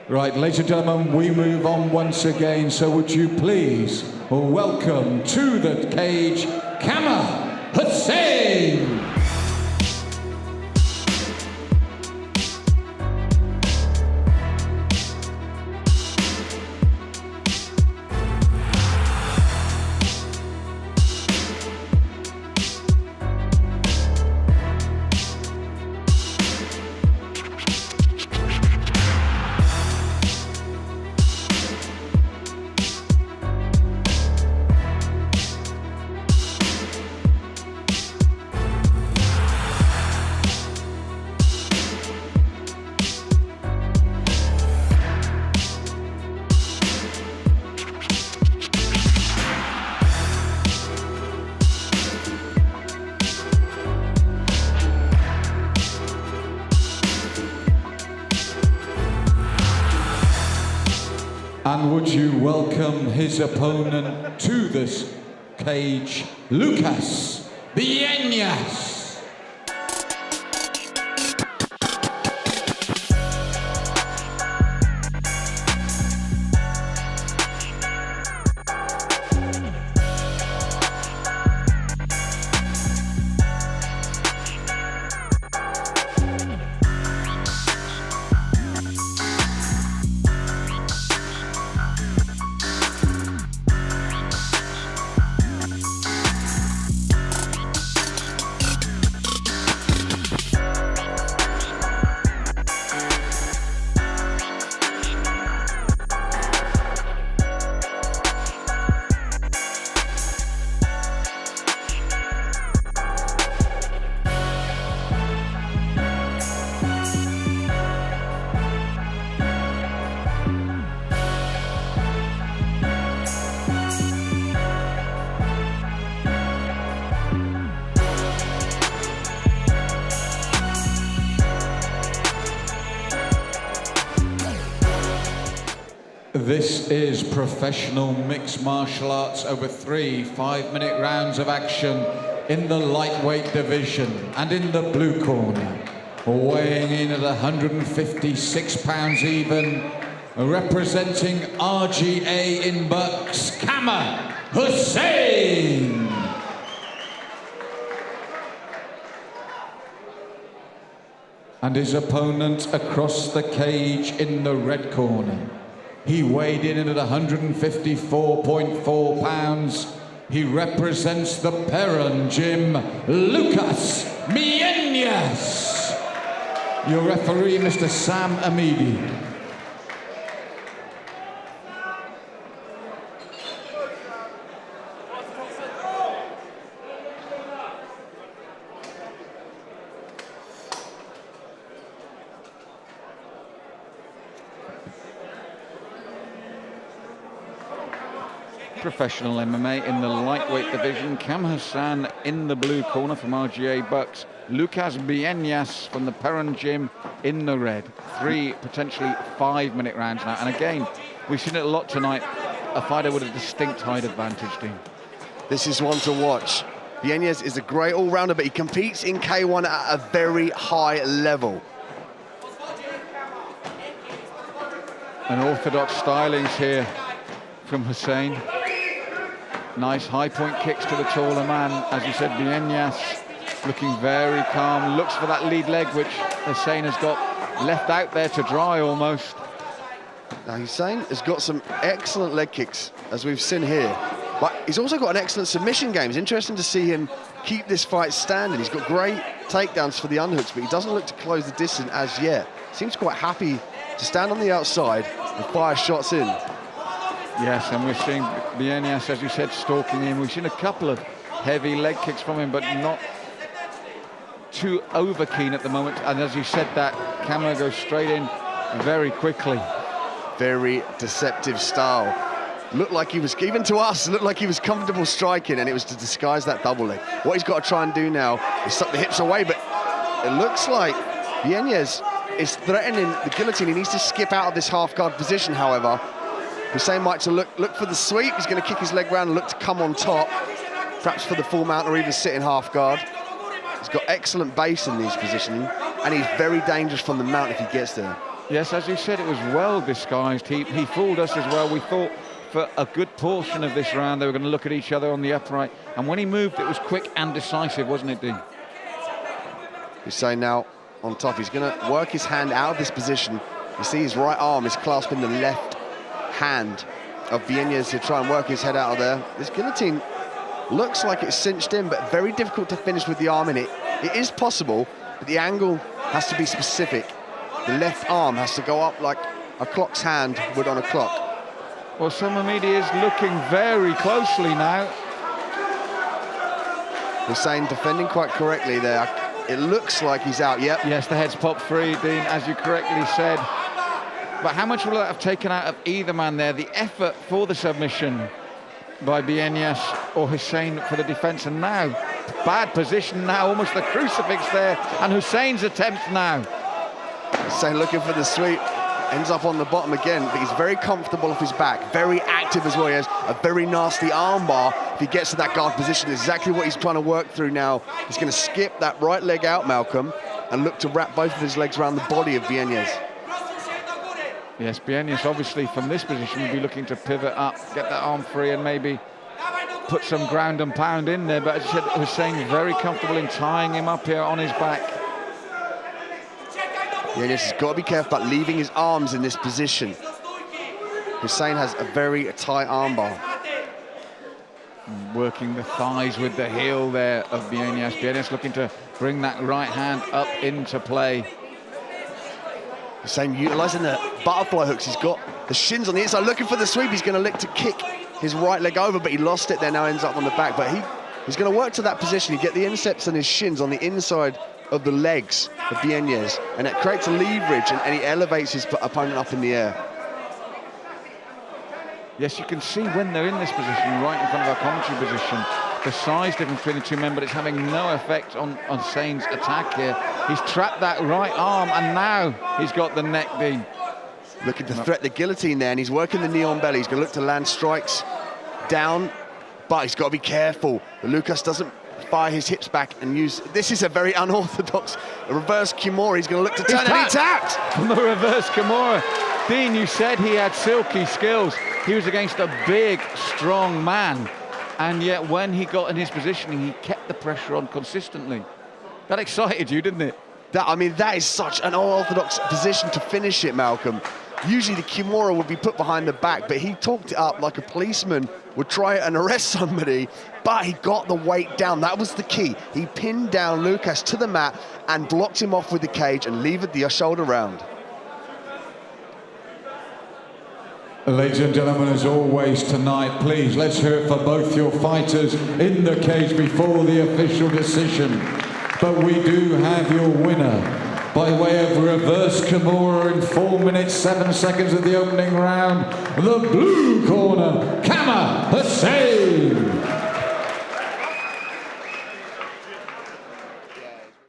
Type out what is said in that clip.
Right, ladies and gentlemen, we move on once again, so would you please welcome to the cage, Qamer Hussain! And would you welcome his opponent to this cage, Lukasz Bienias. This is professional mixed martial arts over 3 5-minute rounds of action in the lightweight division. And in the blue corner, weighing in at 156 pounds even, representing RGA in bucks, Qamer Hussain. And his opponent across the cage in the red corner. He weighed in at 154.4 pounds. He represents the Perun gym, Lukasz Bienias. Your referee, Mr. Sam Amidi. Professional MMA in the lightweight division. Qamer Hussain in the blue corner from RGA Bucks. Lukasz Bienias from the Perun gym in the red. 3 potentially 5-minute rounds now. And again, we've seen it a lot tonight. A fighter with a distinct height advantage, team. This is one to watch. Bienias is a great all-rounder, but he competes in K1 at a very high level. Unorthodox stylings here from Hussain. Nice high point kicks to the taller man. As you said, Bienias looking very calm. Looks for that lead leg, which Hussain has got left out there to dry almost. Now Hussain has got some excellent leg kicks, as we've seen here. But he's also got an excellent submission game. It's interesting to see him keep this fight standing. He's got great takedowns for the unhooks, but he doesn't look to close the distance as yet. Seems quite happy to stand on the outside and fire shots in. Yes, and we're seeing Bienias, as you said, stalking him. We've seen a couple of heavy leg kicks from him, but not too over keen at the moment. And as you said, that Qamer goes straight in very quickly. Very deceptive style. Looked like he was, even to us, looked like he was comfortable striking, and it was to disguise that double leg. What he's got to try and do now is suck the hips away, but it looks like Bienias is threatening the guillotine. He needs to skip out of this half-guard position, however. Hussain might look for the sweep. He's going to kick his leg round and look to come on top, perhaps for the full mount or even sit in half guard. He's got excellent base in these positioning, and he's very dangerous from the mount if he gets there. Yes, as you said, it was well disguised. He fooled us as well. We thought for a good portion of this round they were going to look at each other on the upright, and when he moved it was quick and decisive, wasn't it, Dean? Hussain now on top. He's going to work his hand out of this position. You see his right arm is clasping the left hand of Bienias to try and work his head out of there. This guillotine looks like it's cinched in, but very difficult to finish with the arm in it. It is possible, but the angle has to be specific. The left arm has to go up like a clock's hand would on a clock. Well, Samamidi is looking very closely now. Hussain defending quite correctly there. It looks like he's out, yep. Yes, the head's popped free, Dean, as you correctly said. But how much will that have taken out of either man there? The effort for the submission by Bienias or Hussain for the defence, and now, bad position now, almost the crucifix there, and Hussain's attempt now. Hussain looking for the sweep, ends up on the bottom again, but he's very comfortable off his back, very active as well. He has a very nasty armbar. If he gets to that guard position, exactly what he's trying to work through now. He's going to skip that right leg out, Malcolm, and look to wrap both of his legs around the body of Bienias. Yes, Bienias obviously from this position will be looking to pivot up, get that arm free and maybe put some ground and pound in there, but as I said, Hussain very comfortable in tying him up here on his back. Bienias has got to be careful about leaving his arms in this position. Hussain has a very tight armbar. Working the thighs with the heel there of Bienias. Bienias looking to bring that right hand up into play. Hussain utilising the butterfly hooks. He's got the shins on the inside, looking for the sweep. He's going to look to kick his right leg over, but he lost it there, now ends up on the back. But he's going to work to that position. You get the inceps and his shins on the inside of the legs of Bienias, and it creates a leverage, and he elevates his opponent up in the air. Yes, you can see when they're in this position, right in front of our commentary position, the size difference between the two men, but it's having no effect on Hussain's attack here. He's trapped that right arm, and now he's got the neck, Dean. Looking to threat the guillotine there, and he's working the knee on belly. He's going to look to land strikes down, but he's got to be careful. Lukasz doesn't fire his hips back and use... This is a very unorthodox reverse Kimura. He's going to look to turn, and he tapped! From the reverse Kimura. Dean, you said he had silky skills. He was against a big, strong man, and yet when he got in his positioning, he kept the pressure on consistently. That excited you, didn't it? That is such an unorthodox position to finish it, Malcolm. Usually the Kimura would be put behind the back, but he talked it up like a policeman would try and arrest somebody, but he got the weight down. That was the key. He pinned down Lukasz to the mat and blocked him off with the cage and levered the shoulder round. Ladies and gentlemen, as always tonight, please, let's hear it for both your fighters in the cage before the official decision. But we do have your winner by way of reverse Kimura in 4 minutes, 7 seconds of the opening round. The blue corner, Qamer Hussain.